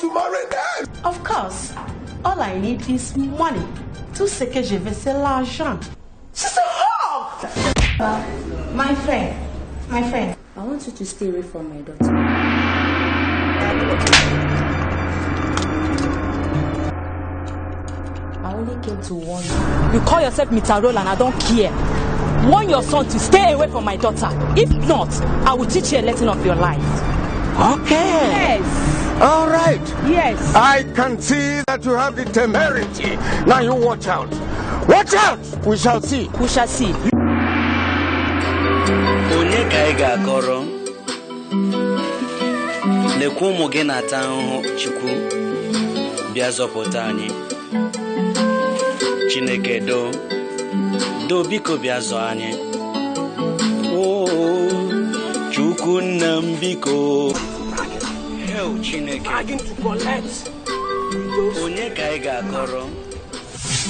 want to marry them. Of course. All I need is money. Tout ce que je veux, c'est l'argent. She's a hog! My friend, I want you to stay away from my daughter. I only came to warn you. You call yourself Mr. Roll and I don't care. Warn your son to stay away from my daughter. If not, I will teach you a lesson of your life. Okay. Yes. All right. Yes. I can see that you have the temerity. Now you watch out. Watch out! We shall see. We shall see. Onyeka koro. Nekumu gena tanho chukwu. Biazopota anyị. Chineke do biko biazo anyị. Oh, chukwu nnam biko. Hell Chineke. Begging to collect. Onyeka koro.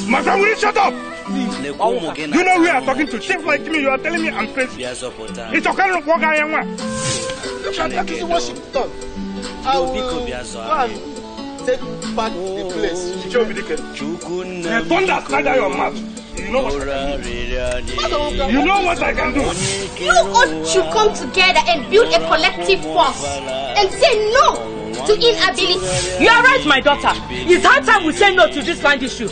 Madam, will you shut up? You know who you are talking to? Chief like me, you are telling me I'm crazy. It's okay to walk I am one. Look at that is what she done. I will go and take back the place. Show me the case. Thunder slider your mouth. You know what I can do. You ought to come together and build a collective force and say no to inability. You are right, my daughter. It's high time we say no to this land issue.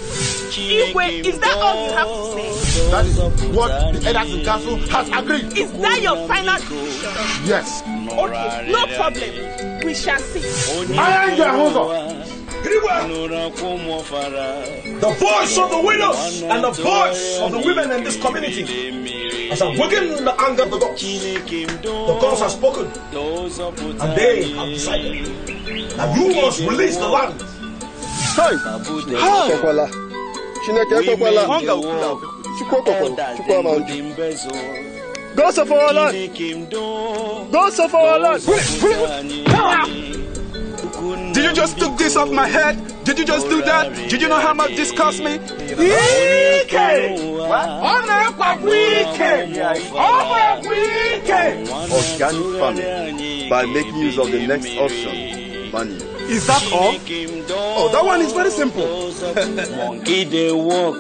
Igwe, is that all you have to say? That is what the elders in council has agreed. Is that your final decision? Yes. Okay, no problem. We shall see. I am your the voice of the widows and the voice of the women in this community has awakened the anger of the gods. The gods have spoken, and they have decided that you must release the land. Go so for our land. Go so for our land. Did you just took this off my head? Did you just do that? Did you know how much this cost me? Organic farming by making use of the next option, money. Is that all? Oh, that one is very simple. Monkey they walk,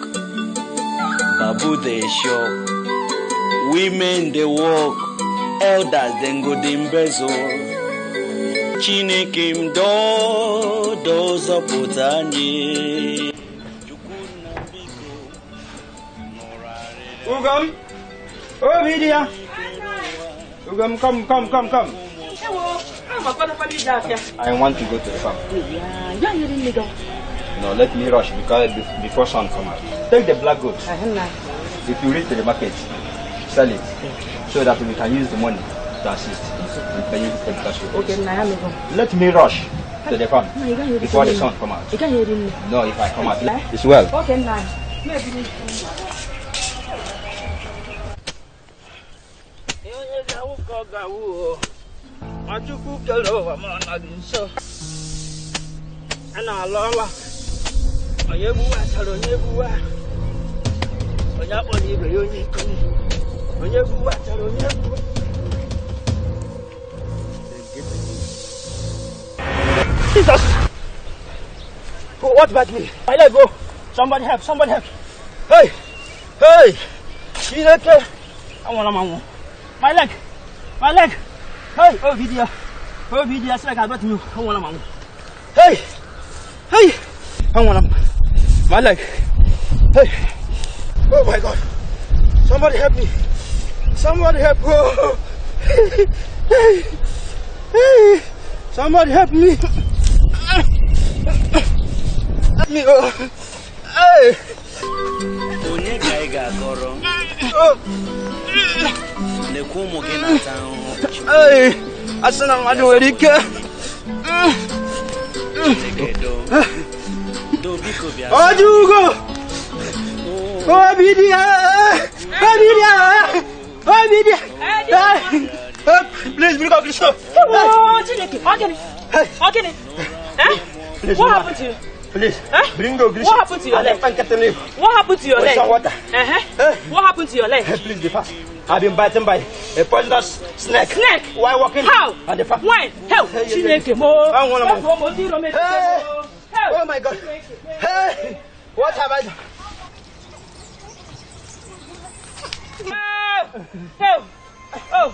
babu they shock, women they walk, elders then go dimbezo. Chineke dozo putanye. Ugam, oh Lydia. Ugam, come. I want to go to the farm. Yeah, you didn't go. No, let me rush because before sun comes out. Take the black goat. If you reach to the market, sell it so that we can use the money to assist in paying the cash. Okay, let me rush to the farm before the sun comes out. You can't hear me. No, if I come out, it's well. Okay, now. Jesus! Oh, what about me? My leg, oh! Somebody help! Hey! Chineke! I want my leg! Hey! Oh, video! It's like I got you. I want a Hey! I want my leg! Hey! Oh my God! Somebody help me! Oh! Hey! Somebody help me! Help me! Oh! Hey! Hey! Asana madu erika. Ojugo. Obidia. Please bring up the shop. Oh, Chineke. Okay. What happened to you? Please, bring the What happened to your leg? What happened to your leg? Water. What happened to your leg? Please, be fast. I've been bitten by A poisonous snake. Snake? Why walking? How? On the farm? When? Help! Chineke mo. Hey! Oh my God! Hey! What have I done? Help! Oh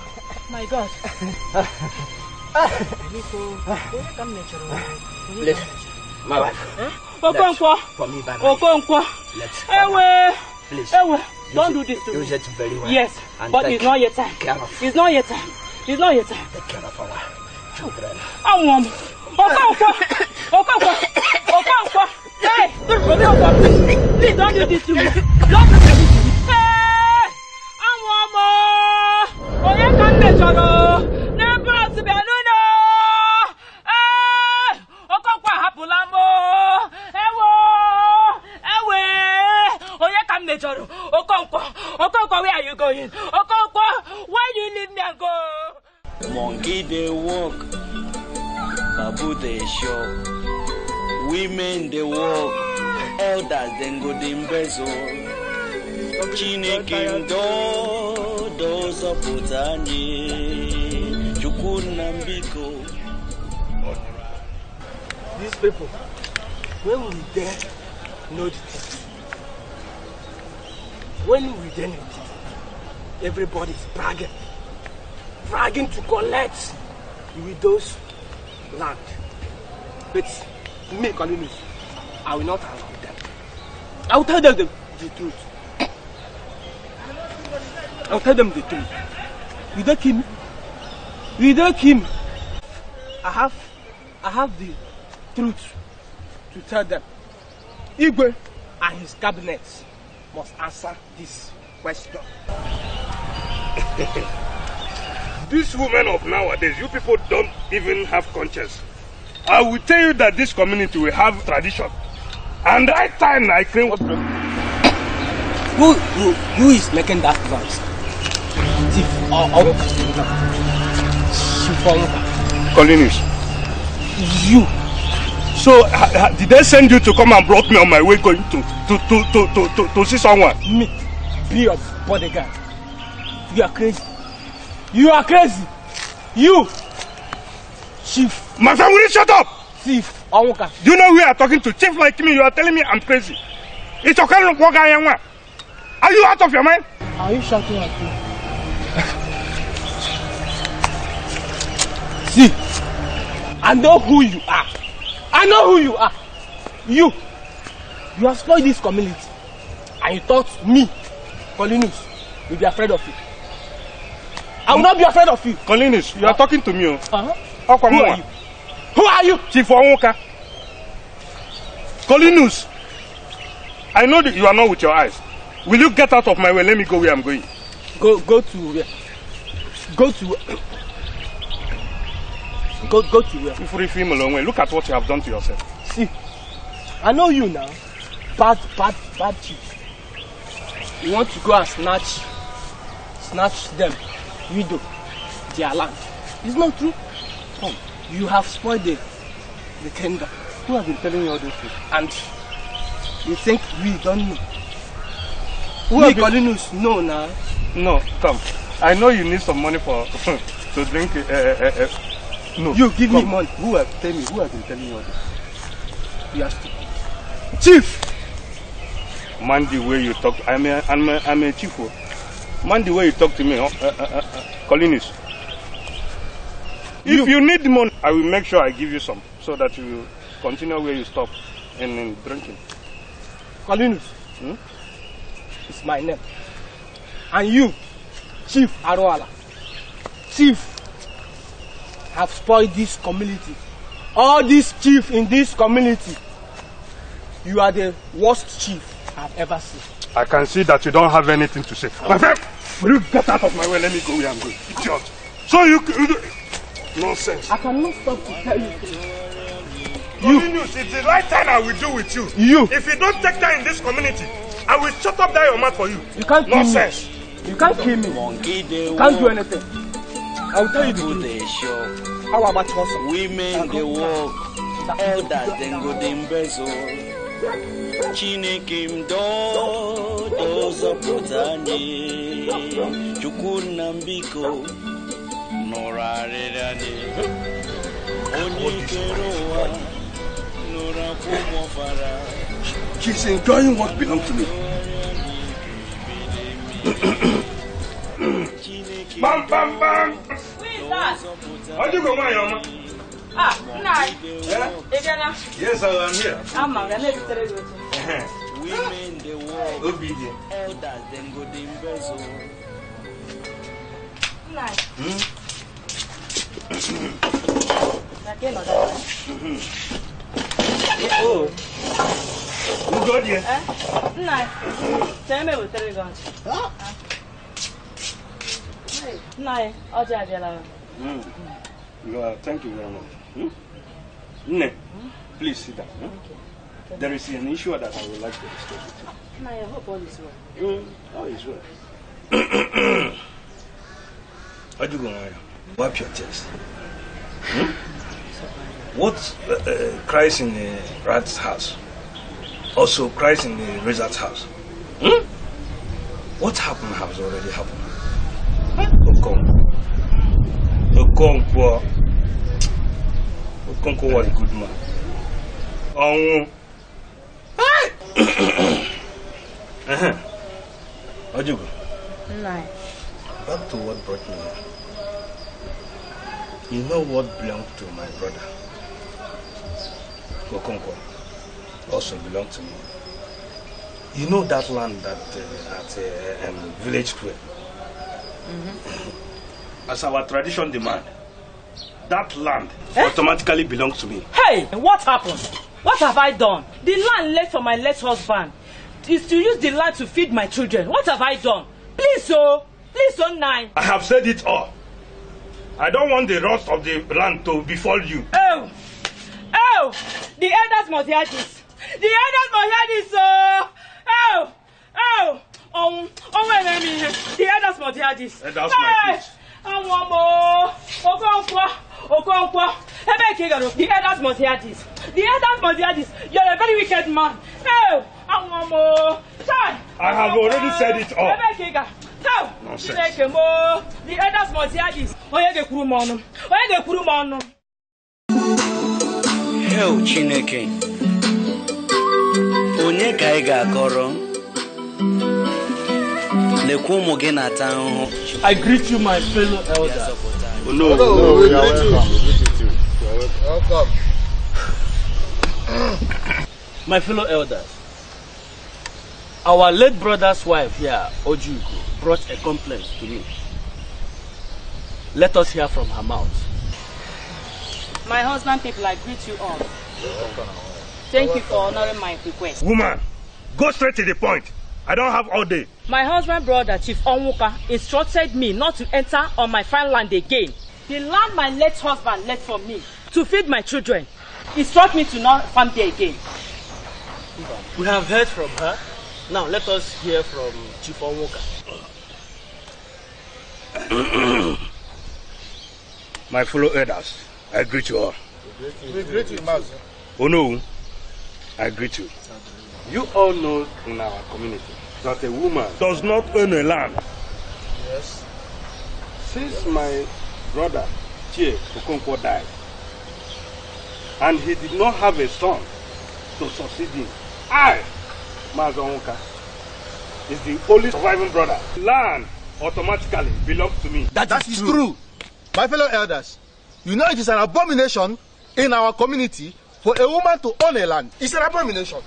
my God! Please, my wife. Okonkwo. For me, by Okonkwo. Let's. Please. Don't do this to me. Use it very well. Yes, and but it's not your time. It's not your time. It's not your time. Take care of our children. Okonkwo. Hey, Okonkwo. Please don't do this to me. Don't do this to me. Hey, Oye kan le joro. Never to be anuno. Hey, Okonkwo hapulamo. Okonkwo, where are you going? Okonkwo, why do you leave me and go? Monkey they walk, babu they show, women they walk, elders then go the embezzle. Chineke do so putani, chukunambiko. These people, when we dare know the truth, when we dare know the truth, everybody's bragging to collect widows' land. But me, Colin, I will not allow them. I will tell them the truth. I'll tell them the truth. Without him, I have the truth to tell them. Igwe and his cabinet must answer this question. These women of nowadays, you people don't even have conscience. I will tell you that this community will have tradition. And right time I claim what. Who is making that noise? Collinus. You. So did they send you to come and block me on my way going to see someone? Me, be your bodyguard. You are crazy. You are crazy. You, Chief. My friend, will you shut up? Chief. Do you know who you are talking to? Chief like me, you are telling me I'm crazy. It's okay to walk around. Are you out of your mind? Are you shouting at me? See, I know who you are. I know who you are. You have spoiled this community. And you thought me, Collinus, will be afraid of you. I will not be afraid of you. Collinus, you are talking to me. Who are you? Who are you? Chief Onwoka. Collinus, I know that you are not with your eyes. Will you get out of my way? Let me go where I'm going. Go to where? Go to where? Look at what you have done to yourself. See, I know you now. Bad chief. You want to go and snatch them, widow, their land. It's not true. Come, you have spoiled the kingdom. Who has been telling you all those things? And you think we don't know? Me, Collinus, no now. No, come. I know you need some money for to drink. No. You give me money. Who has been telling you all this? You are stupid. Chief! Man, the way you talk, I'm a chief. Man, the way you talk to me, Collinus. If you need money, I will make sure I give you some, so that you will continue where you stop in drinking. Collinus, it's my name. And you, Chief Aroala, Chief, have spoiled this community. All these chiefs in this community, you are the worst chief I've ever seen. I can see that you don't have anything to say. My friend, will you get out of my way? Let me go where I'm going. Idiot. So you nonsense. I cannot stop to tell you. It's the right time I will do with you. If you don't take time in this community, I will shut up that your mouth for you. You can't kill nonsense. Me. You can't kill me. You can't do anything. I will tell you the truth. How about you? Women they walk, elders then go the embezzle. Chineke mdo zoputani chukuna mbiko norarerani onikeroa norakumo fara. She's enjoying what belongs to me. Bam bam bam. Who is that? How do you go, Mama? Ah, nice. Yeah? Yes, I am here. I'm not going to Women the world Obedient. elders them go the embezzle. nice. Oh. Who got here? Nice. Tell me what they're going. Nice. I'll tell you. Thank you very much. Please sit down. Okay. There is an issue that I would like to discuss with you. I hope all is well. All is well. How do you go, wipe your chest. What cries in the rat's house also cries in the razor's house. What happened has already happened. Okonkwo was a good man. How'd you go? Nice. Back to what brought me here. You know what belonged to my brother? Okonkwo also belonged to me. You know that land that at Village 12? As our tradition demands, that land automatically belongs to me. Hey, what happened? What have I done? The land left for my late husband is to use the land to feed my children. What have I done? Please, nine. I have said it all. I don't want the rest of the land to befall you. Oh, the elders must hear this. The elders must hear this. The elders must hear this. And that's my case. The elders must hear this. The elders must hear this. You're a very wicked man. I have already said it all. Nonsense. The elders must hear this. Hell Chineke. Onye ka ị ga-akọrọ? Lekwa ụmụ gị na-ata ahụhụ. I greet you, my fellow elders. No, you are welcome. My fellow elders, our late brother's wife here, Ojugo, brought a complaint to me. Let us hear from her mouth. My husband, people, I greet you all. Thank you for honoring my request. Woman, go straight to the point. I don't have all day. My husband brother, Chief Onwuka, instructed me not to enter on my fine land again. The land my late husband left for me to feed my children. He instructed me to not farm there again. We have heard from her. Now let us hear from Chief Onwuka. My fellow elders, I greet you all. We greet you, Master. Oh no, I greet you. You all know in our community that a woman does not own a land. Yes. Since my brother, Chie Okonkwo, died, and he did not have a son to succeed him, I, Maazị Onwuka, is the only surviving brother. Land automatically belongs to me. That is true. My fellow elders, you know it is an abomination in our community for a woman to own a land. It's an abomination.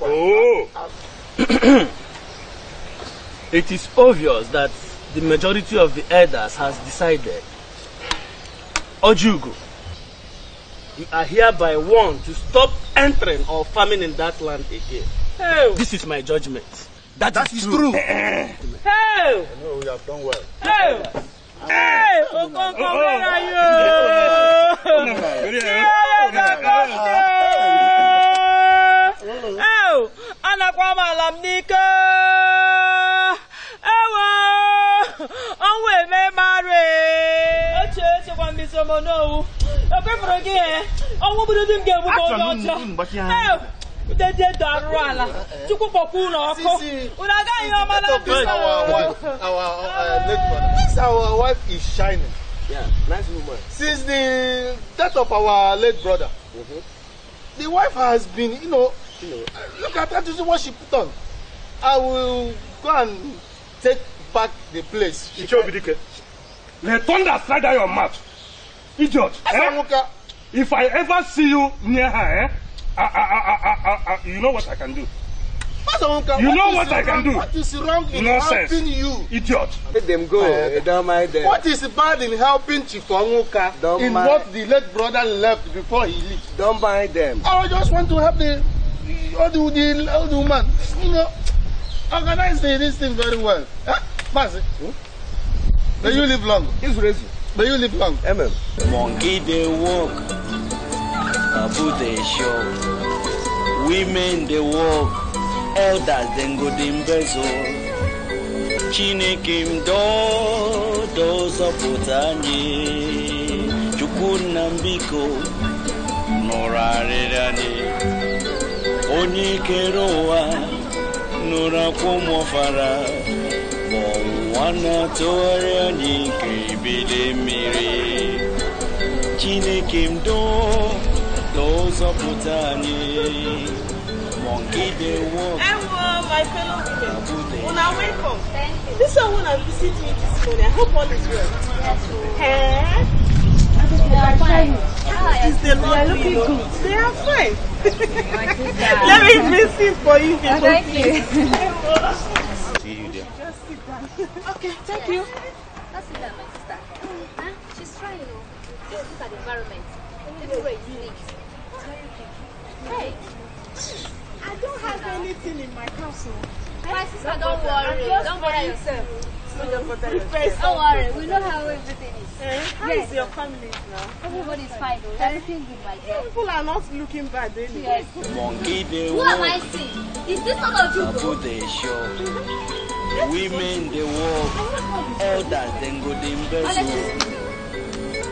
Oh. It is obvious that the majority of the elders has decided. Ojugo, you are hereby warned to stop entering or farming in that land again. Oh. This is my judgment. That is true. Oh. I know we have done well. Oh. Hey, Okonkwo, where are you? Oh, Anakwama Lamnika. Oh, we may marry. Oh, one miss no. Okay, for again. Oh, we didn't get Our wife is shining. Yeah, nice woman. Since the death of our late brother, the wife has been, look at her to see what she put on. I will go and take back the place. Let thunder strike out your mouth. Idiot. If I ever see you near her, you know what I can do. You know what I can do. What is wrong in Nonsense. helping you? Idiot. Let them go. Don't mind them. What is bad in helping Chief Onwuka in what the late brother left before he left? Don't mind them. I just want to help the old woman. Organize this thing very well. Mazi, may you live long. He's raising. May you live long. Amen. Monkey they walk, babu they show, women they walk, elders then go dimbezo. Chinekim do saputani, chukunambiko, norarerani, onikeroa, nora komofara. Wana toariani kibile miri Chinekim do saputani Monkey they walk. Hello, my fellow women. Una welcome. Thank you. This one wanna visit me this morning. I hope all is well. Yes, they are fine. Is the Lord looking good? They are fine. Let me visit for you people. Thank you. See you there. Just sit down. Okay, thank you. That's it, my sister. Huh? She's trying, Just look at the environment. Everywhere is neat. Hey. I don't have anything in my house. My sister, don't worry. Don't bother yourself. Don't worry. We know how everything is. How is your family now? Everybody is fine. Everything good, my dear. People are not looking bad anyway. Yes. Monkey they Who walk, am I seeing? Is this not of you? babu they show, women they walk, elders then go dimbezo.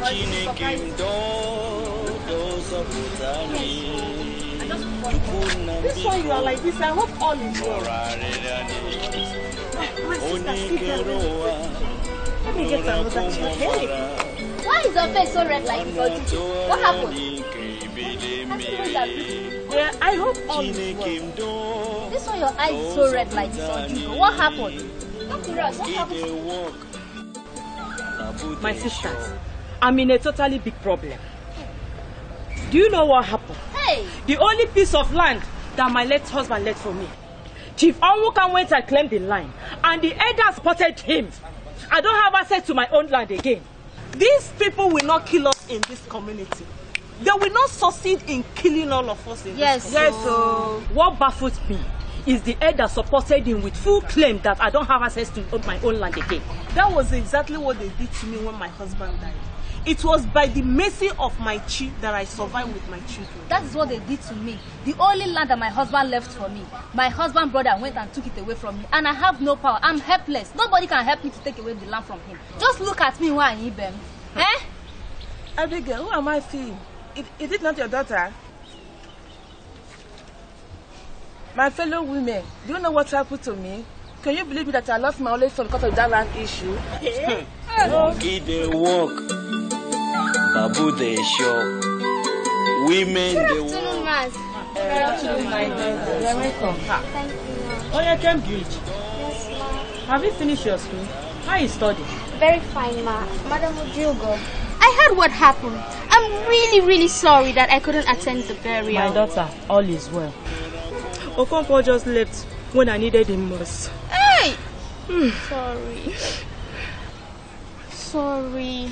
Chinekim do saputani. This one you are like this. I hope all is well. Let me get another chair. Hey. Why is your face so red like this? What happened? Yeah, I hope all is well. This one your eyes is so red like this. What happened? What happened? My sisters, I'm in a totally big problem. Do you know what happened? Hey! The only piece of land that my late husband left for me, Chief Onwuka went and claimed the line, and the elders spotted him. I don't have access to my own land again. These people will not kill us in this community. They will not succeed in killing all of us in this community. Yes, so what baffles me is the elder supported him with full claim that I don't have access to my own land again. That was exactly what they did to me when my husband died. It was by the mercy of my chi that I survived with my children. That is what they did to me. The only land that my husband left for me, my husband brother went and took it away from me, and I have no power. I'm helpless. Nobody can help me to take away the land from him. Just look at me while I them. Eh? Abigail, who am I seeing? Is it not your daughter? My fellow women, do you know what happened to me? Can you believe me that I lost my only son because of that land issue? Monkey they walk, babu they show, women they walk. Good afternoon, You're welcome. Thank you. Oh, you came good. Yes, ma'am. Have you finished your school? How are you studying? Very fine, ma. Madam, would you go? I heard what happened. I'm really, really sorry that I couldn't attend the burial. My daughter, all is well. Okonkwo just left when I needed him most. Hey! Sorry. Sorry.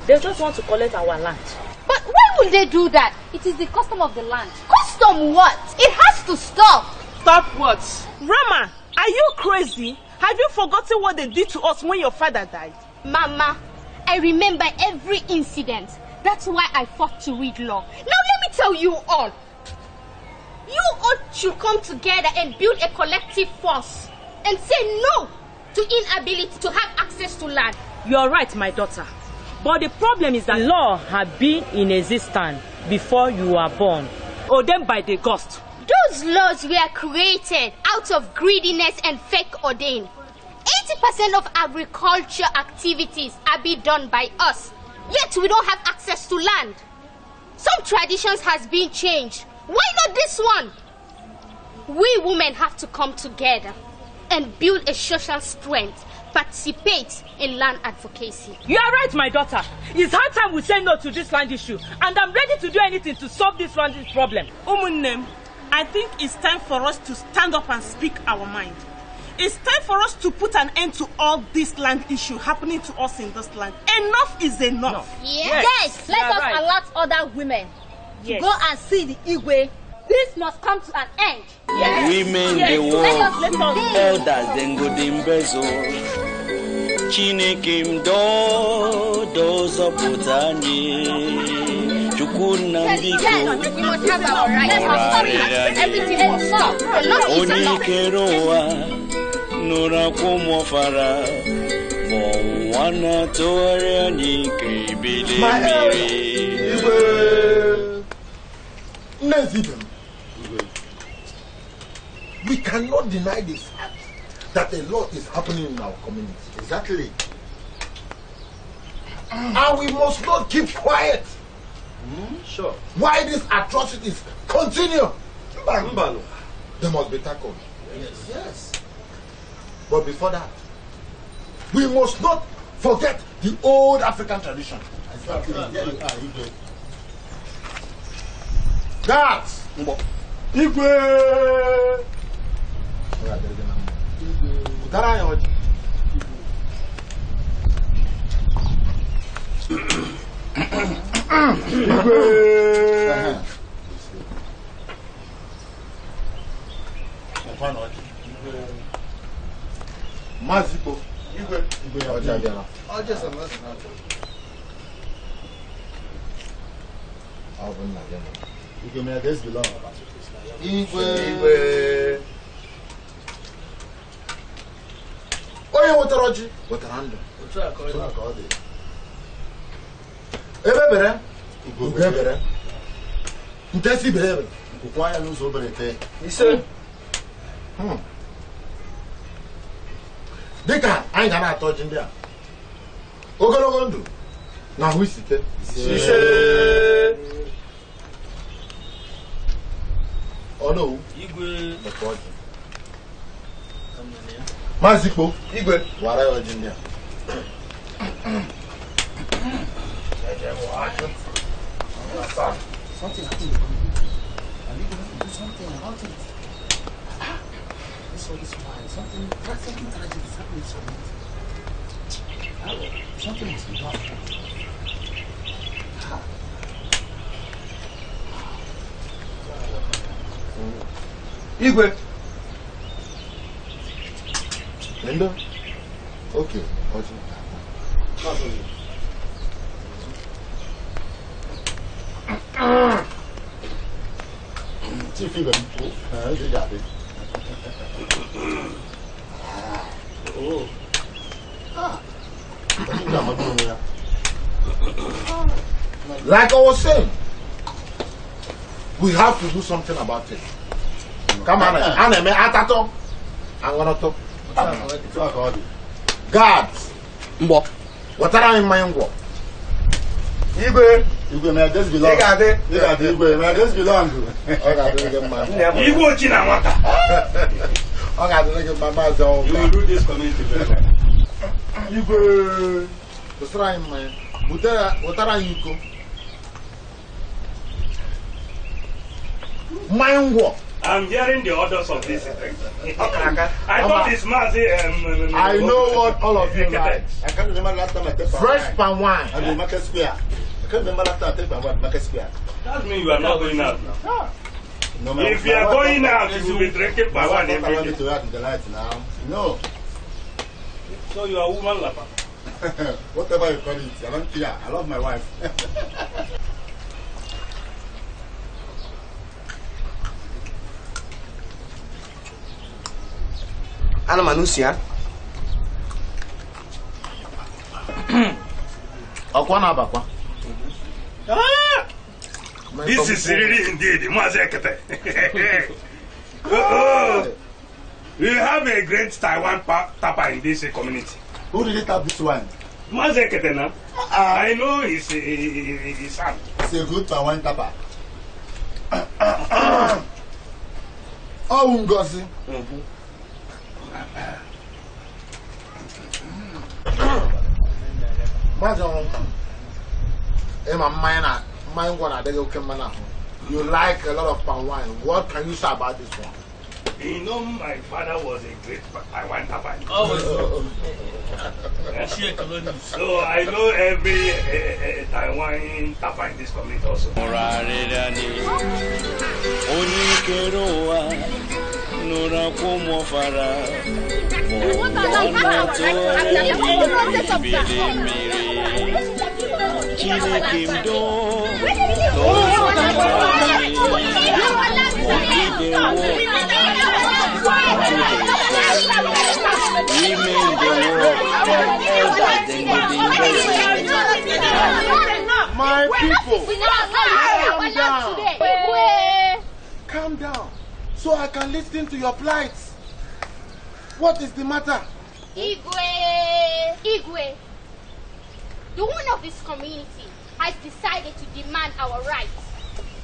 They just want to collect our land. But why would they do that? It is the custom of the land. Custom what? It has to stop. Stop what? Rama, are you crazy? Have you forgotten what they did to us when your father died? Mama, I remember every incident. That's why I fought to read law. Now let me tell you all. You all should come together and build a collective force and say no to inability to have access to land. You are right, my daughter. But the problem is that law had been in existence before you were born, ordained by the ghost. Those laws were created out of greediness and fake ordain. 80% of agriculture activities are being done by us, yet we don't have access to land. Some traditions has been changed. Why not this one? We women have to come together and build a social strength, participate in land advocacy. You are right, my daughter. It's high time we say no to this land issue, and I'm ready to do anything to solve this land problem. Umunnem, I think it's time for us to stand up and speak our mind. It's time for us to put an end to all this land issue happening to us in this land. Enough is enough. Yes. Let us alert other women to go and see the Igwe. This must come to an end. Women the world, elders then go dimbezo. Chineke mdo dozo putani. Chukuna biko. We must have our rights. Everything must stop. Enough is enough. Onikeroa nora komo fara. Wana tore anike bile mire. We cannot deny the fact that a lot is happening in our community. Exactly. And we must not keep quiet. Sure. Why these atrocities continue? They must be tackled. Yes. But before that, we must not forget the old African tradition. Exactly. Guards! Igwe! Mazipo. Igwe. Onye wetara ọjị wetara ndụ. Ebe bere ugo ebere nke si bere ebe nkwụkwọ anya n'ụzọ obere ete ise. Dịka anyị ga na-atọ ọjị ndị a ogologo ndụ na ahụ isi ike ise. Ọnụ igwe maka ọjị Maazị Ikpo, Igwe, wara ya ọjị ndị a. Something happened. Are we going to do something about it? This one is fine. Something tragic is happening to me. Something must be done. Igwe. Linda? Okay. Chief Igwe. Like I was saying, we have to do something about it. Come on, I'm gonna talk. Guards, what are in my work? Igwe, may I just belong? Igwe, may I just belong? Igwe, Chinamaka. I got to get my mouth on. You will do this community very well. Igwe, what's wrong, man? What are you? My work. I'm hearing the orders of this effect. I thought it's Mazi. I know what all of you like. I can't remember last time I took fresh palm wine at the market square. I can't remember last time I took palm wine at market square. That means you are not going out now. No, if you are going out, you will be drinking palm wine every day. To add the light now. No. So you are a woman lover. Whatever you call it, I don't care. I love my wife. Ana manusia. Ọkwa na abakwa. This is really indeed Mazekete. Oh, we have a great Taiwan tapper in this community. Who did it tap this wine? Mazekete now. I know his son. It's a good Taiwan tapper. Oh, Ngozi. You like a lot of palm wine. What can you say about this one? You know, my father was a great Taiwan tapper. So I know every Taiwan tapper in this community also. My people, calm down, so I can listen to your plights. What is the matter? Igwe, the woman of this community has decided to demand our rights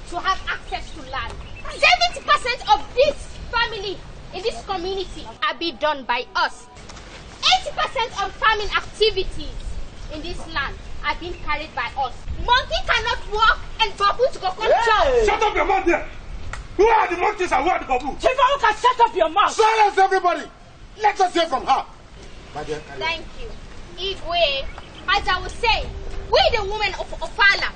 to have access to land. 70% of this family in this community are being done by us. 80% of farming activities in this land are being carried by us. Monkey cannot walk and baboons go control. Shut up your mouth there! Who are the monkeys and who are the baboons? Chief Amuka, shut up your mouth! Silence, everybody! Let us hear from her. Thank you. Igwe, as I was saying, we the women of Ofala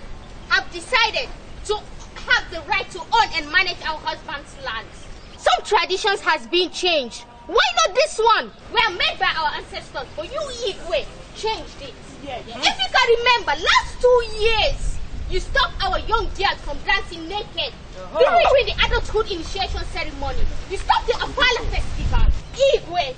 have decided to have the right to own and manage our husband's lands. Some traditions has been changed. Why not this one? We are made by our ancestors, but you, Igwe, changed it. If you can remember, last 2 years, you stopped our young girls from dancing naked. During the adulthood initiation ceremony, you stopped the Afala festival. Igwe,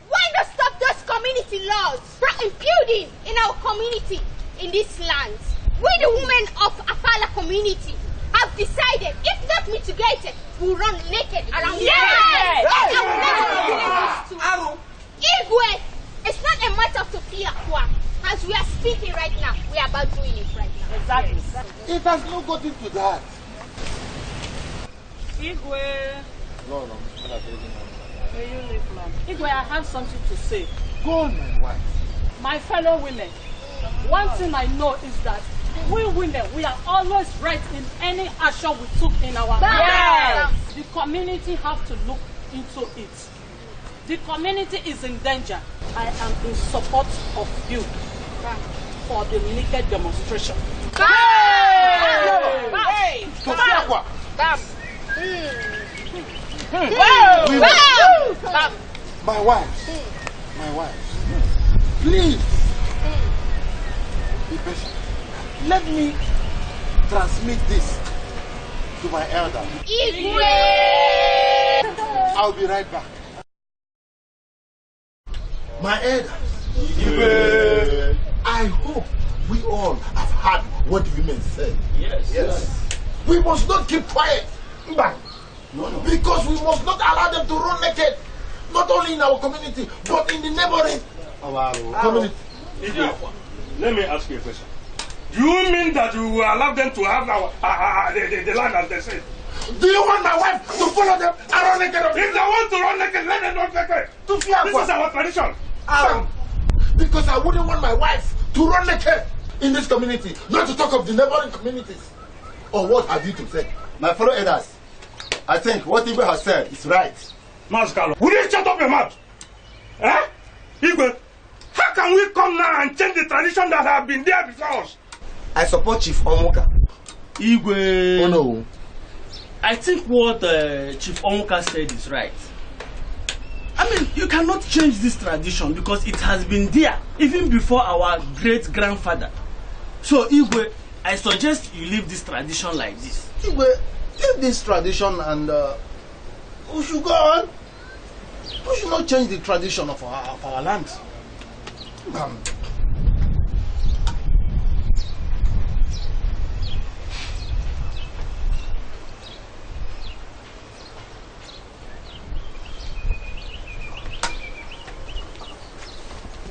why not stop those community laws from imputing in our community in these lands? We, the women of Afala community, have decided, if not mitigated, we'll run naked around the world. Igwe, it's not a matter to fear. As we are speaking right now, we are about doing it right now. Exactly. It has not got into that. Igwe. No. Igwe, I have something to say. Go on, my wife. My fellow women, one thing I know is that we women, we are always right in any action we took in our lives. The community have to look into it. The community is in danger. I am in support of you for the naked demonstration. My wife, please be patient. Let me transmit this to my elder. I'll be right back. My elder, I hope we all have heard what the women said. Yes. We must not keep quiet. No. Because we must not allow them to run naked. Not only in our community, but in the neighboring community. Let me ask you a question. Do you mean that you will allow them to have our the land as they say? Do you want my wife to follow them and run naked? If they want to run naked, let them run naked. This is our tradition. Because I wouldn't want my wife to run naked in this community, not to talk of the neighboring communities. Or what have you to say? My fellow elders, I think what Igwe has said is right. Maskalo, will you shut up your mouth? Igwe, how can we come now and change the tradition that have been there before us? I support Chief Omuka. Igwe. Oh no. I think what Chief Omuka said is right. I mean, you cannot change this tradition because it has been there even before our great-grandfather. So, Igwe, I suggest you leave this tradition like this. Igwe, leave this tradition and we should go on. We should not change the tradition of our land.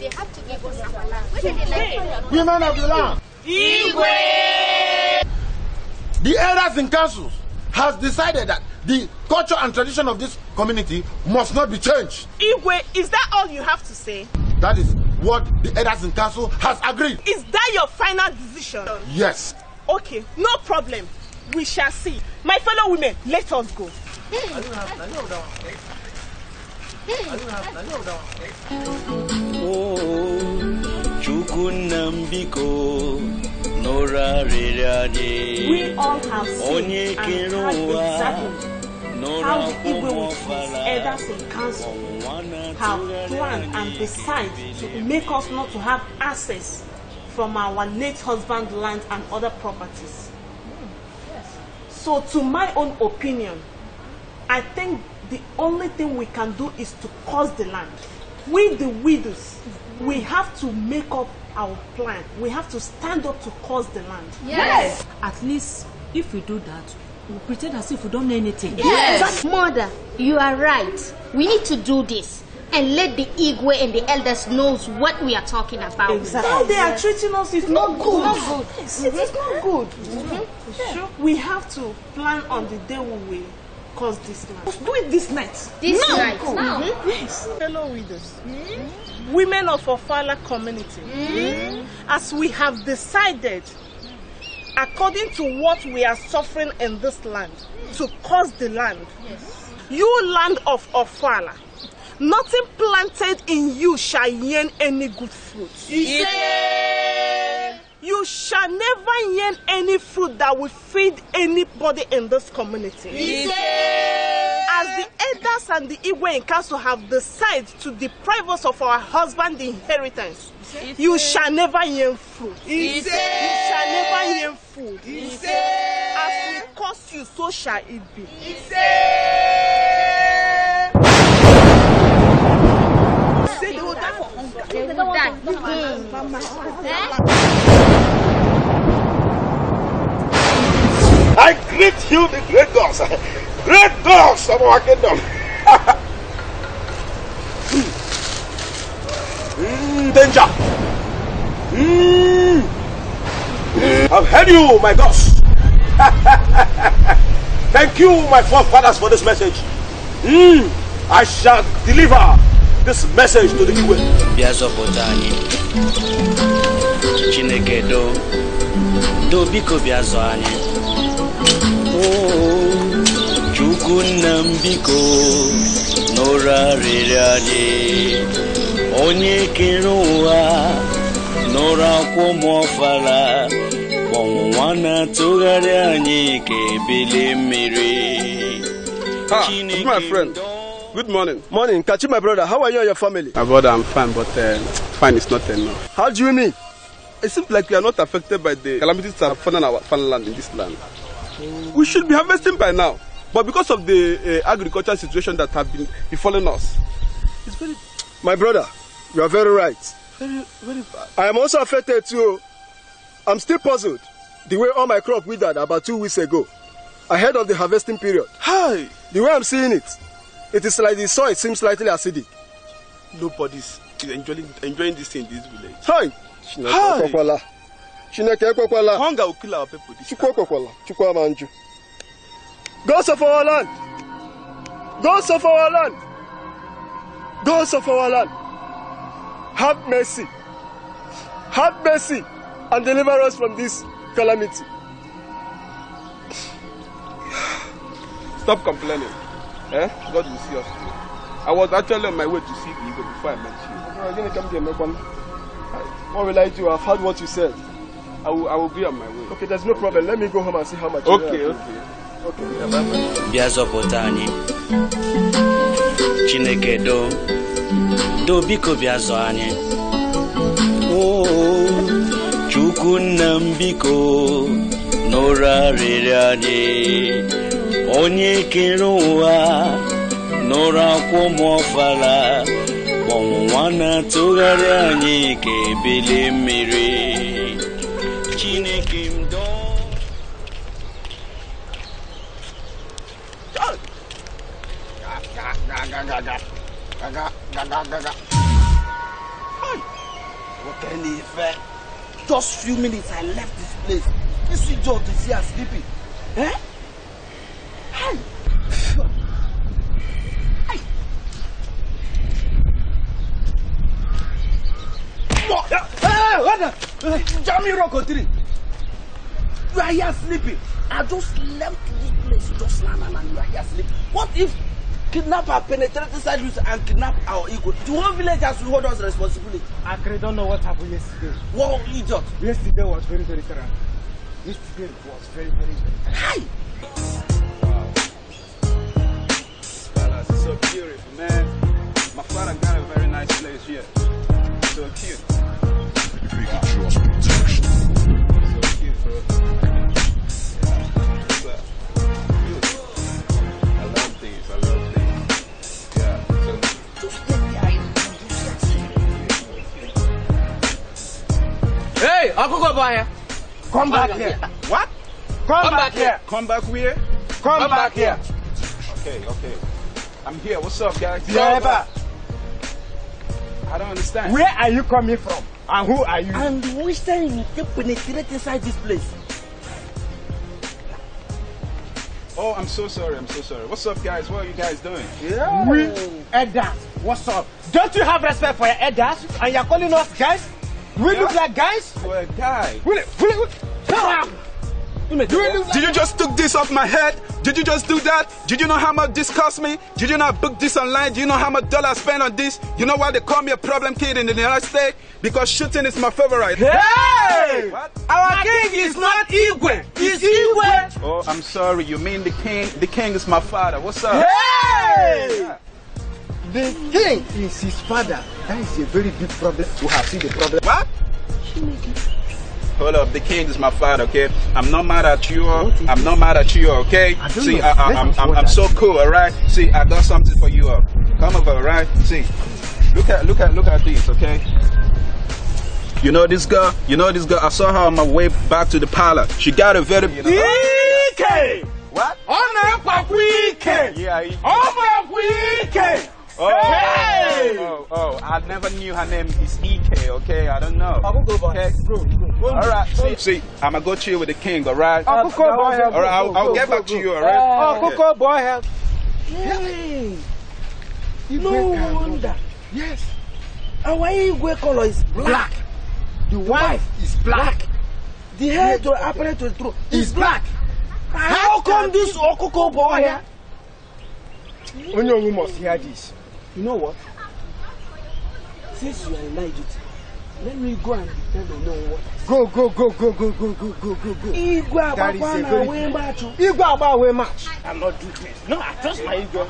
They have to give us our land. Whether they like it or not. Women of the land. Igwe! The elders in councils has decided that the culture and tradition of this community must not be changed. Igwe, is that all you have to say? That is what the elders in council has agreed. Is that your final decision? Yes. Okay, no problem. We shall see. My fellow women, let us go. We all have seen and have examined how the Igwe with his elders in council have planned and decided to make us not to have access from our late husband's land and other properties. So to my own opinion, I think the only thing we can do is to curse the land. We the widows, we have to make up our plan. We have to stand up to curse the land. Yes. At least if we do that, we'll pretend as if we don't know anything. Yes. Mother, you are right. We need to do this and let the Igwe and the elders know what we are talking about. Exactly. How they are treating us is not good. It is not good. Sure. We have to plan on the day we will cause this land. Let's do it this night. This night. Yes. Fellow widows, women of Ofala community, as we have decided, according to what we are suffering in this land, to curse the land. You land of Ofala, nothing planted in you shall yield any good fruit. You shall never yield any fruit that will feed anybody in this community. As the elders and the Igwe in council have decided to deprive us of our husband's inheritance, you shall never yield fruit. You shall never yield food. As we curse you, so shall it be. They will die for hunger. They will I greet you, the great gods of our kingdom. Danger. I've heard you, my gods. Thank you, my forefathers, for this message. I shall deliver this message to the Igwe. Chineke do biko biazo anyị. Chukwu nna m biko n'ụra rịrị anyị. Onye kere ụwa n'ụra akwụ m ọfala. Ọnwụnwa na-atụgharị anyị ka ebili mmiri. Good my friend. Good morning. Morning. Kachi, my brother. How are you and your family? My brother, I'm fine, but fine is not enough. How do you mean? It seems like we are not affected by the calamities that have fallen our farmland in this land. We should be harvesting by now, but because of the agricultural situation that have been befalling us, it's very... My brother, you are very right. Very bad. I am also affected too. I'm still puzzled the way all my crop withered about 2 weeks ago, ahead of the harvesting period. Hi. The way I'm seeing it, it is like the soil seems slightly acidic. Nobody's enjoying this in this village. Hi. Hi. Hunger will kill our people. Gods of our land. Gods of our land. Gods of our land. Have mercy. Have mercy and deliver us from this calamity. Stop complaining. God will see us through. I was actually on my way to see Igwe before I met you. What will I do? I've heard what you said. I will be on my way. Okay, there's no problem. Let me go home and see how much. Okay. Biazopotani. Chineke do biko biazo anyị. Chukwu nna m biko n'ụra rịrị anyị. Onye kere ụwa n'ụra akwụ m ọfala. Ọnwụnwa na-atụgharị anyị ka ebili mmiri. Chineke m do. Gaga. Just few minutes I left this place. This is Joe to see her sleeping. Eh? Hey! Jamie Rokotiri, you are here sleeping. I just left this place just now and you are here sleeping. What if kidnapper penetrated inside you and kidnap our ego? The whole village has to hold us responsibility. I don't know what happened yesterday. What idiot? Yesterday was very, very terrible. Yesterday was very, very terrible. Hi! Wow. Fellas, it's so beautiful, man. My father got a very nice place here. So cute. Wow. So cute, bro. I love these. Yeah. So just get the idea. Hey, Uncle Go Boy. Come back here. What? Come back here. Come back where? Come back here. Okay. I'm here. What's up, guys? Yeah, I don't understand. where are you coming from? And who are you? And which time you can penetrate inside this place? Oh, I'm so sorry. What's up, guys? What are you guys doing? Yeah. We elders. What's up? Don't you have respect for your elders? And you're calling us guys? We look like guys? You're a guy. Did you just took this off my head? Did you just do that? Did you know how much this cost me? Did you not book this online? Do you know how much dollar I spent on this? You know why they call me a problem kid in the United States? Because shooting is my favorite. Hey! What? Our king is not Igwe. It's Igwe. Oh, I'm sorry. You mean the king? The king is my father. What's up? Hey! Yeah. The king is his father. That is a very big problem. We have seen the problem. What? Hold up, the king is my father, okay? I'm not mad at you, okay? See, I'm so cool, alright? See, I got something for you, come over, alright? See, look at this, okay? You know this girl? I saw her on my way back to the parlor. She got a very... What? Yeah. Oh, I never knew her name is EK, okay? I don't know. Okay? Alright, see, I'm gonna go chill with the king, alright? Alright, I'll get back to you, alright? Boy, Hey! No wonder. Yes. Our Igwe color is black. The wife is black. The hair to apparent to the throat is black. How come this Okoko boy here? Only must hear this. You know what? Since you are in Nigeria, let me go and tell them no what. Go. Igwe Abawe match. I'm not doing this. No, I trust my ego.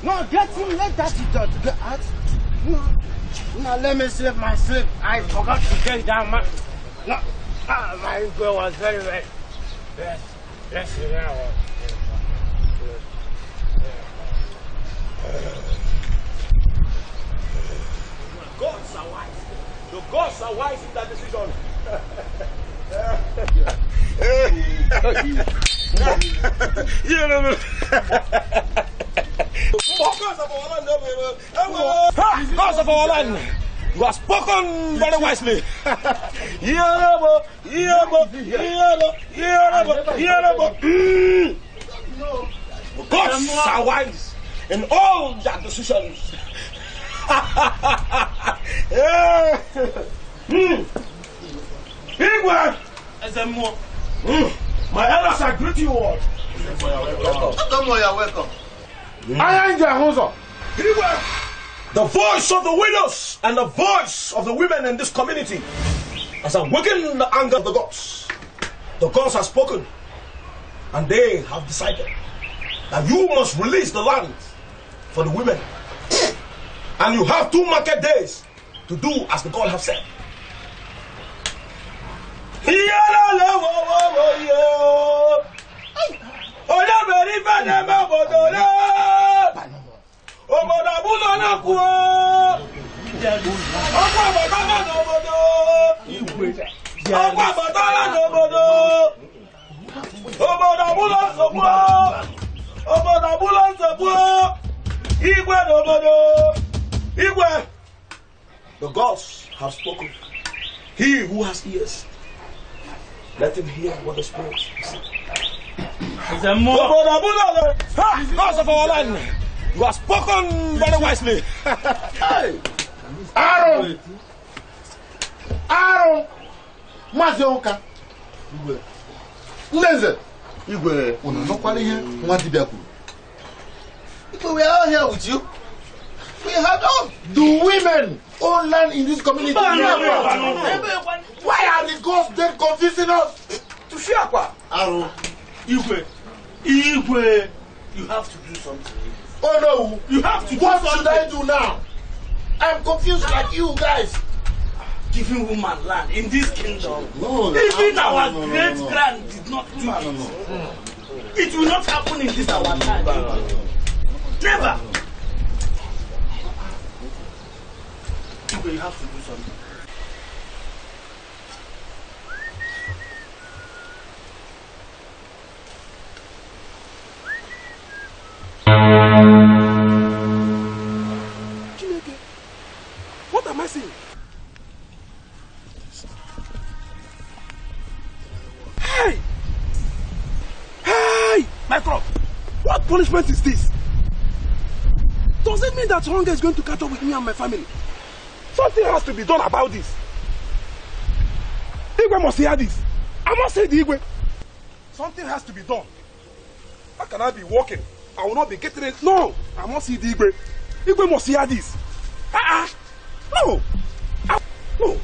No, get him, let that get out. No, let me save my sleep. I forgot to get that man. No, my ego was very bad. Yes, you know. Gods are wise. The gods are wise in that decision. Gods of our land, you have spoken very wisely. Gods are wise in all their decisions. Igwe! My elders, I greet you all. Welcome. I am Igwe! The voice of the widows and the voice of the women in this community has awakened the anger of the gods. The gods have spoken, and they have decided that you must release the land for the women. And you have 2 market days to do as the God has said. Igwe, the gods have spoken. He who has ears, let him hear what the Spirit says. House of our land, you have spoken very wisely. Hey, Aaron, Mazionka, listen, Igwe, we are all here with you. We have all the women own land in this community. Why are the ghosts then confusing us? To share what? Aaron, Igwe, you have to do something. Oh no, you have to do what something. should I do now? I'm confused like you guys. Giving woman land in this kingdom. No, even our great grand did not do it. It will not happen in this our time. Never. You have to do something. What am I saying? Hey! Hey! My crop! What punishment is this? Does it mean that hunger is going to catch up with me and my family? Something has to be done about this. Igwe must hear this. I must say the Igwe. Something has to be done. How can I be walking? I will not be getting it. No! I must see the Igwe. Igwe must hear this. No! No!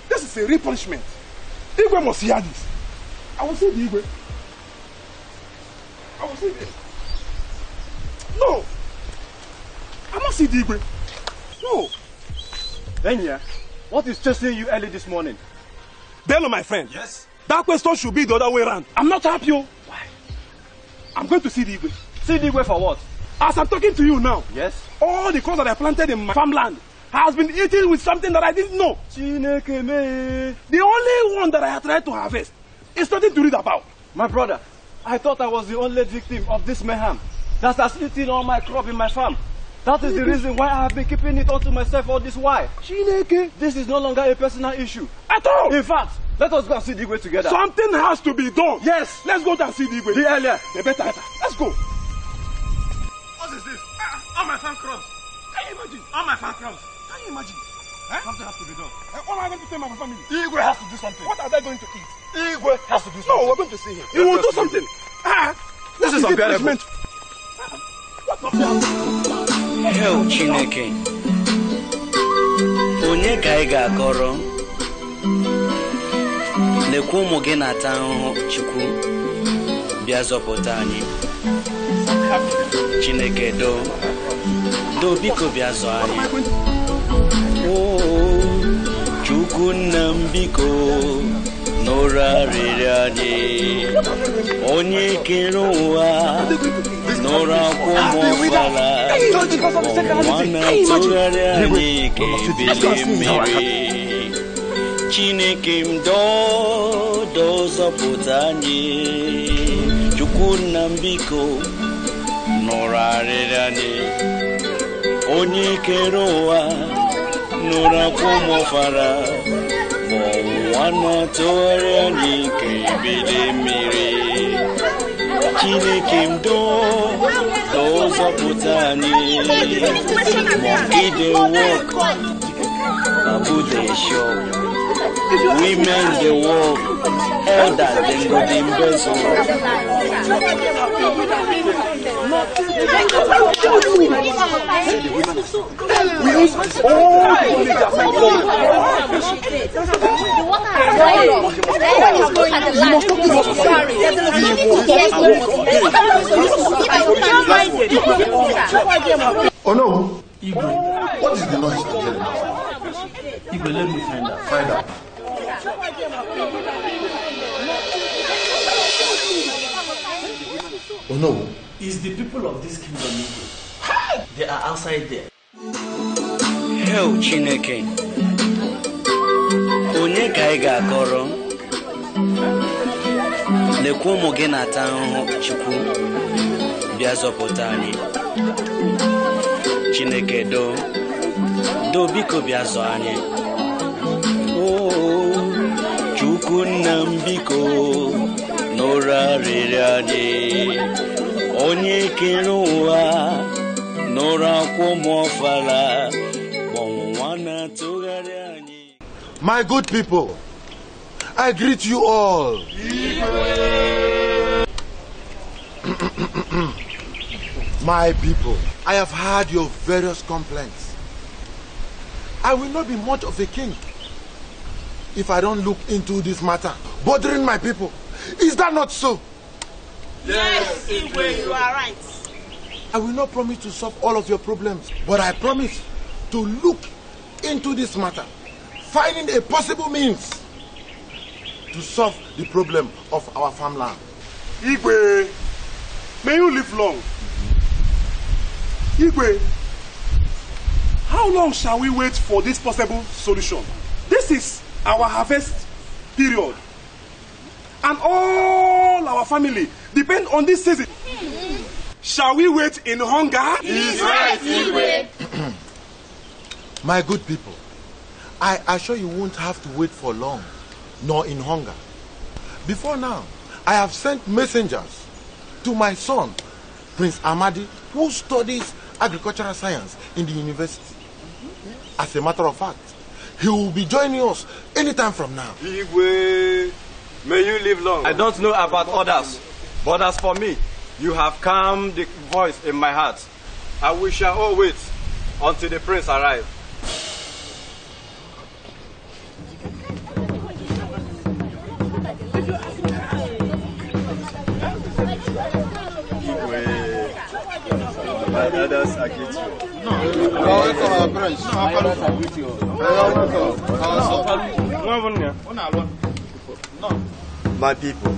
This is a real punishment. Igwe must hear this. I will see the Igwe. I will see this. No! I must see the Igwe. No! Enya, what is chasing you early this morning? Bello, my friend. Yes? That question should be the other way around. I'm not happy. Why? I'm going to see the Igwe. See the Igwe for what? As I'm talking to you now, yes, all the crops that I planted in my farmland has been eaten with something that I didn't know. Chineke me. The only one that I have tried to harvest is nothing to read about. My brother, I thought I was the only victim of this mayhem that has eaten all my crop in my farm. That is the reason why I have been keeping it all to myself all this while. Chineke, this is no longer a personal issue at all. In fact, let us go and see the Igwe together. Something has to be done. Yes. Let's go and see the Igwe. The earlier, the better. Let's go. What is this? All my farm crops. Can you imagine? All my farm crops. Can you imagine? Something has to be done. What am I going to tell my family? Igwe has to do something. What are they going to eat? Igwe has to do something. No, we're going to see him. He will do something. This is unbearable. Hell, Chineke. Onye ka ị ga-akọrọ? Lekwa ụmụ gị na-ata ahụhụ, Chukwu. Bịa zọpụta anyị. Chineke do biko bịa zọ anyị. Chukwu nna m biko n'ụra rịrị anyị. Onye kere ụwa n'ụra kwụ mọfara. Ọnwa tụgharị anyị ka ebili mmiri. Chineke m do zọpụta anyị. Chukwu nna m biko n'ụra rịrị anyị. Onye kere ụwa n'ụra kwụ mọfara. Ọnwa tụgharị anyị ka ebili mmiri. Chineke m do zọpụta anyị. Monkey dey walk, babu dey shop. Women dey walk, elders dem go dey embezzle. We use all the Oh no! Igwe, what is the noise I'm hearing now? Igwe, let me find out. Find out. Oh no! It's the people of this kingdom, Igwe. They are outside there. Hell, Chineke. Onye ka ị ga-akọrọ? Lekwa ụmụ gị na-ata ahụhụ, Chukwu. Bịa zọpụta anyị. Chineke do biko bịa zọ anyị. Nambiko, Nora Rirani, Onye Kirua, Nora Kwomofala, Bonwana Tugariani. My good people, I greet you all. My people, I have heard your various complaints. I will not be much of a king if I don't look into this matter bothering my people. Is that not so? Yes, Igwe, you are right. I will not promise to solve all of your problems, but I promise to look into this matter, finding a possible means to solve the problem of our farmland. Igwe, may you live long. Igwe, how long shall we wait for this possible solution? This is our harvest period. And all our family depend on this season. Shall we wait in hunger? He's right, Igwe. My good people, I assure you won't have to wait for long, nor in hunger. Before now, I have sent messengers to my son, Prince Amadi, who studies agricultural science in the university. As a matter of fact, he will be joining us anytime from now. Igwe, may you live long. I don't know about others, but as for me, you have calmed the voice in my heart. And we shall all wait until the prince arrives. My brothers agree to you. My people,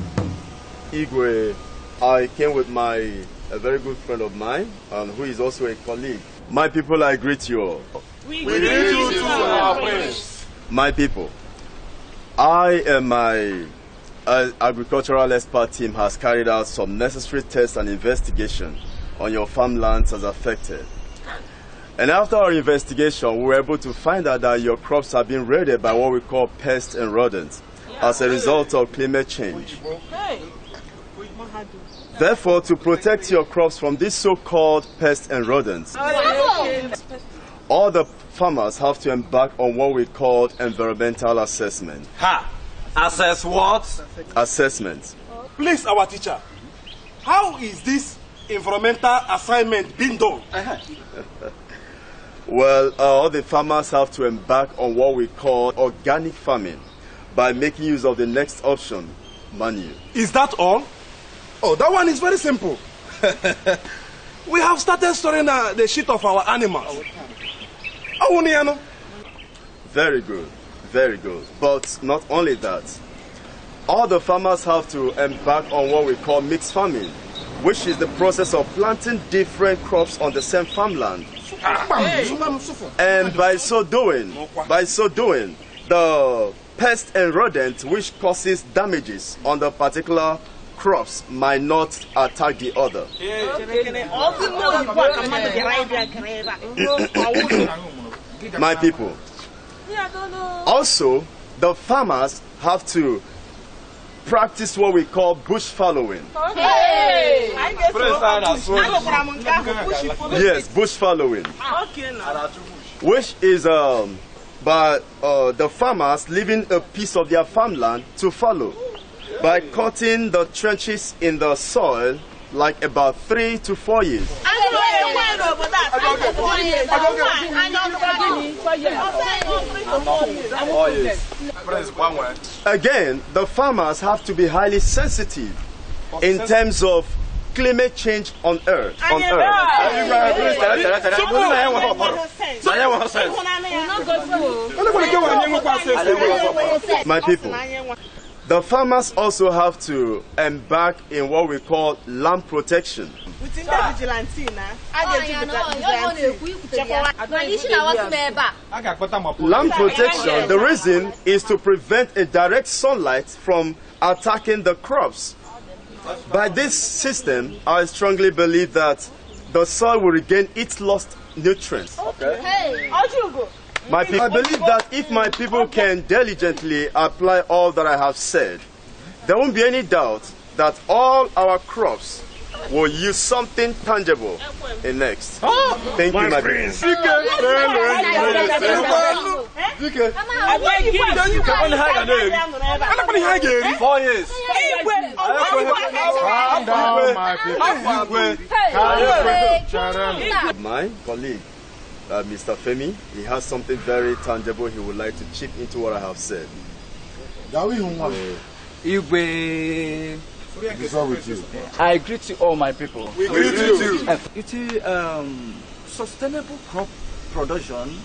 Igwe, I came with a very good friend of mine, who is also a colleague. My people, I greet you all. We greet you too, our prince. My people, I and my agricultural expert team has carried out some necessary tests and investigation on your farmlands as affected. And after our investigation, we were able to find out that your crops have been raided by what we call pests and rodents as a result of climate change. Therefore, to protect your crops from these so-called pests and rodents, all the farmers have to embark on what we call environmental assessment. Ha! Assess what? Assessment. Please, our teacher, how is this environmental assignment being done? Well, all the farmers have to embark on what we call organic farming by making use of the next option, manure. Is that all? Oh, that one is very simple. We have started storing the shit of our animals. Very good, very good. But not only that, all the farmers have to embark on what we call mixed farming, which is the process of planting different crops on the same farmland. And by so doing, the pest and rodent which causes damages on the particular crops might not attack the other. My people, also the farmers have to practice what we call bush following. Yes, bush following. Which is by the farmers leaving a piece of their farmland to follow by cutting the trenches in the soil like about 3 to 4 years. Again, the farmers have to be highly sensitive in terms of climate change on Earth. My people, the farmers also have to embark in what we call land protection. Land protection, the reason is to prevent indirect sunlight from attacking the crops. By this system, I strongly believe that the soil will regain its lost nutrients. My people, I believe that if my people can diligently apply all that I have said, there won't be any doubt that all our crops will use something tangible in next. Thank you, my prince. My colleague, Mr. Femi, he has something very tangible he would like to chip into what I have said. With you. I greet you all, my people. We greet you. It is sustainable crop production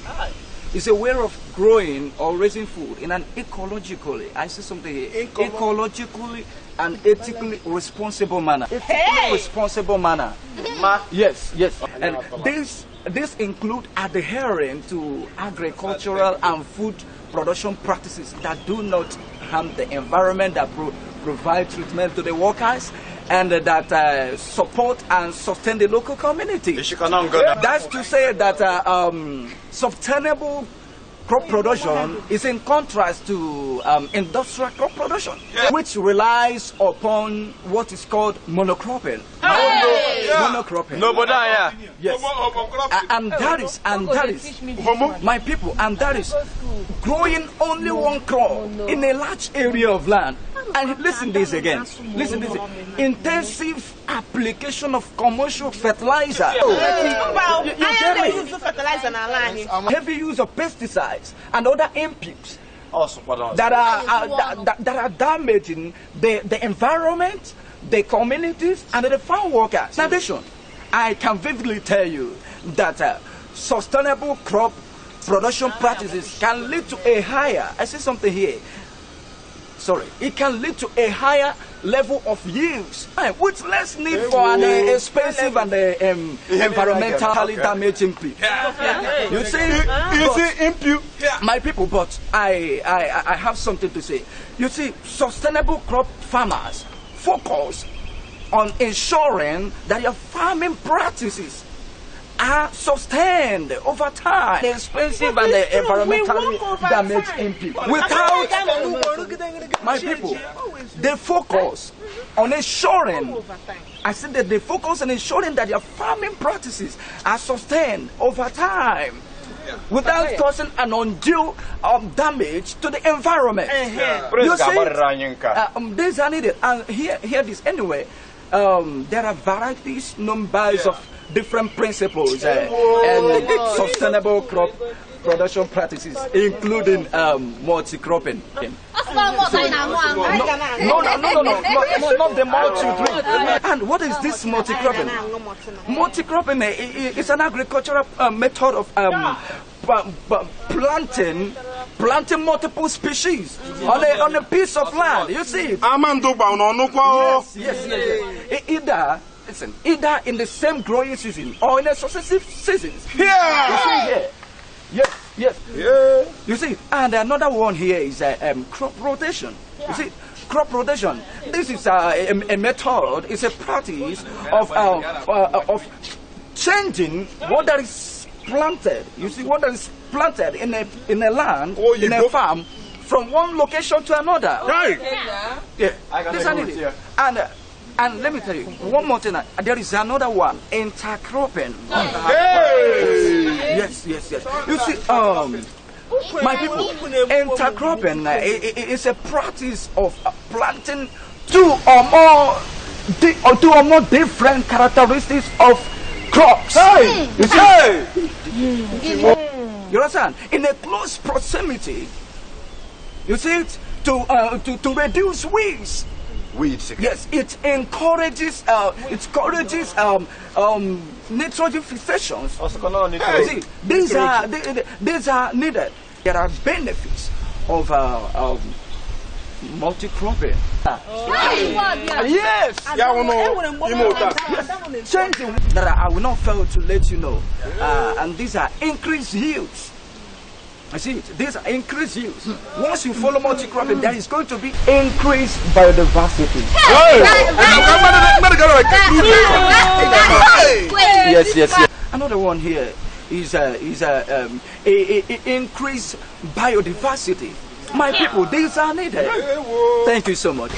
is a way of growing or raising food in an ecologically, I see something here, ecologically and ethically responsible manner. Responsible manner. Yes. And this include adhering to agricultural and food production practices that do not harm the environment, that provide treatment to the workers, and that support and sustain the local community. That's to say that sustainable crop production is in contrast to industrial crop production, which relies upon what is called monocropping. Monocropping. Yes. And that is my people, and that is growing only one crop in a large area of land. And listen this again. Listen this. Intensive application of commercial fertilizer. Heavy use of pesticides and other inputs that are damaging the environment, the communities, and the farm workers. In addition, I can vividly tell you that sustainable crop production practices can lead to a higher, I see something here, it can lead to a higher level of yields, with less need for an expensive and environmentally damaging input. You see, my people, but I have something to say. You see, sustainable crop farmers focus on ensuring that your farming practices are sustained over time. The expensive and the environmentally damaged input. Without my people, they focus on ensuring, I said that they focus on ensuring that their farming practices are sustained over time without causing an undue damage to the environment. You see, these are needed. And hear this anyway. There are varieties, numbers of different principles and sustainable crop production practices, including multi-cropping. Not the multi-drink. And what is this multi-cropping? Multi-cropping is an agricultural method of planting multiple species on a piece of land. You see? Yes. Either in the same growing season or in a successive seasons. You see here. Yes. You see, and another one here is crop rotation. You see, crop rotation. This is a method. It's a practice of changing what that is planted. You see, what that is planted in a land, in a farm, from one location to another. Right. And let me tell you one more thing. There is another one, intercropping. Yes. You see, my people, intercropping is a practice of planting two or more different characteristics of crops. You see, you understand? In a close proximity, you see it to reduce weeds. Yes, it encourages nitrogen fixations. See, these are needed. There are benefits of multi-cropping. Yes. Changing that I will not fail to let you know. And these are increased yields. I see it. These are increased yields. Once you follow multi-cropping, there is going to be increased biodiversity. Yes. Another one here increase biodiversity. My people, these are needed. Thank you so much.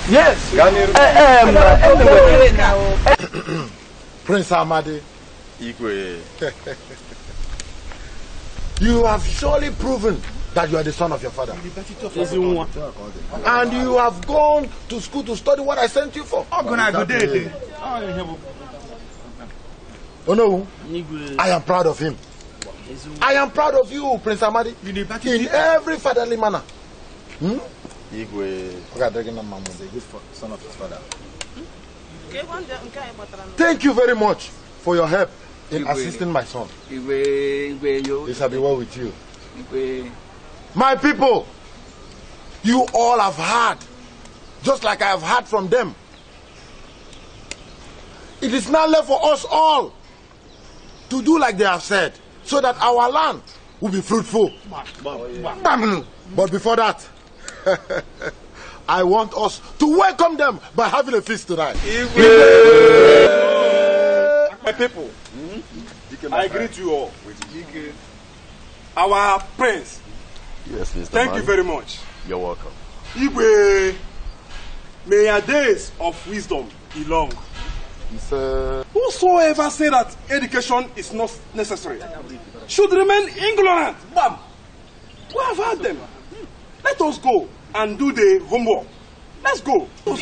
Yes. Prince Amadi. You have surely proven that you are the son of your father. And you have gone to school to study what I sent you for. Oh no, I am proud of him. I am proud of you, Prince Amadi, in every fatherly manner. Son of his father. Thank you very much for your help in assisting my son. It shall be well with you. My people, you all have heard, just like I have heard from them. It is now left for us all to do like they have said, so that our land will be fruitful. But before that, I want us to welcome them by having a feast tonight. My people, I greet you all. Our prince. Yes, Mr. Thank you very much. You're welcome. Igwe, may your days of wisdom be long. Whosoever say that education is not necessary should remain ignorant. Bam! We have had them. Let us go and do the homework. Let's go. Let's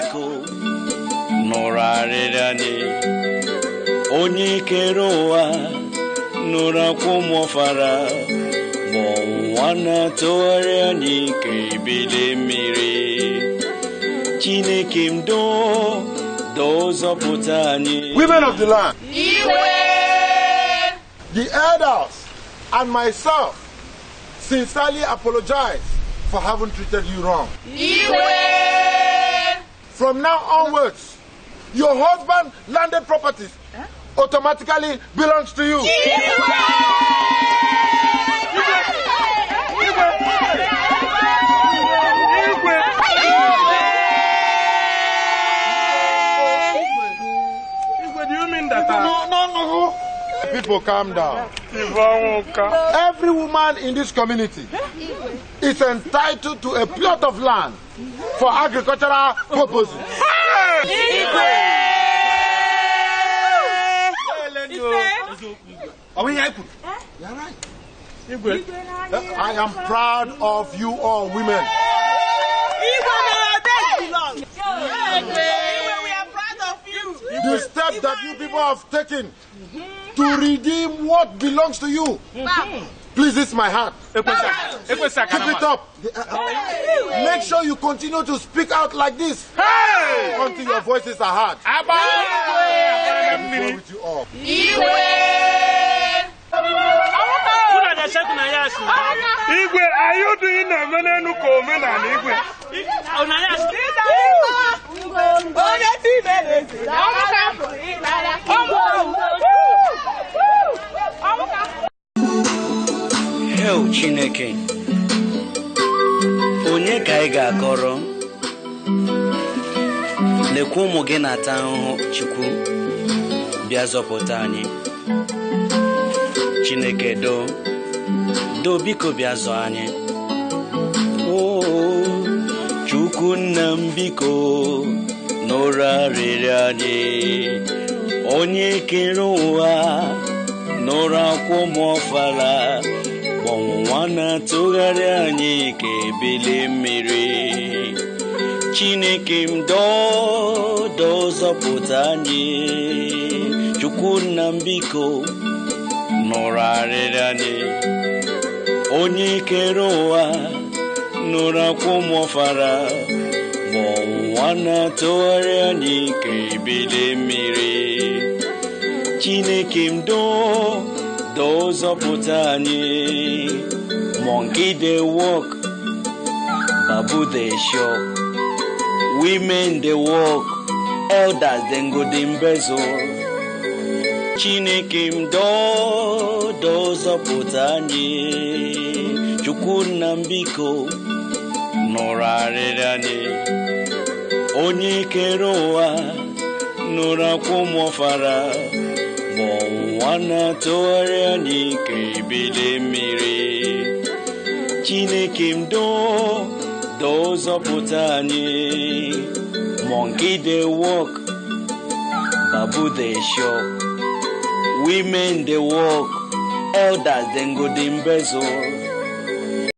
go. Onye kere ụwa nụrụ akwa ụmụfara ma ọnwụnwa na-atụgharị anyị ka ebili mmiri Chineke m doo zọpụta anyị. Women of the land, the elders and myself sincerely apologize for having treated you wrong. From now onwards, your husband landed properties automatically belongs to you. Do you mean that? No. People, calm down. Every woman in this community is entitled to a plot of land for agricultural purposes. I am proud of you all women. The steps that you people have taken to redeem what belongs to you pleases my heart. Keep it up. Make sure you continue to speak out like this until your voices are heard. With you all. Igwe, are you doing a menenu komena Igwe? Hell Chineke, onye ka ị ga-akọrọ? Lekwa ụmụ gị na-ata ahụhụ, Chukwu, bịa zọpụta anyị. Chineke do biko bịa zọ anyị. Chukwu nna m biko n'ụra rịrị anyị. Onye kere ụwa n'ụra akwa ụmụọfara ọnwụnwa na-atụgharị anyị ka ebili mmiri. Chineke m doo zọpụta anyị. Chukwu nna m biko nụrụ arịrị anyị. Onye kere ụwa nụrụ akwa ụmụọfara ma ọnwụnwa na-atụgharị anyị ka ebili mmiri. Chineke m doo zọpụta anyị. Monkey they walk, babu they shock, women they walk, elders then go dimbezo. Chineke m do zọpụta anyị Chukwu nna m biko nụrụ arịrịọ anyị onye kere ụwa nụrụ akwa ụmụọfara ma ọnwụnwa na-atụgharị anyị ka ebili mmiri Chineke m do zọpụta anyị monkey dey walk babu dey shock women dey walk elders dem go dey embezzle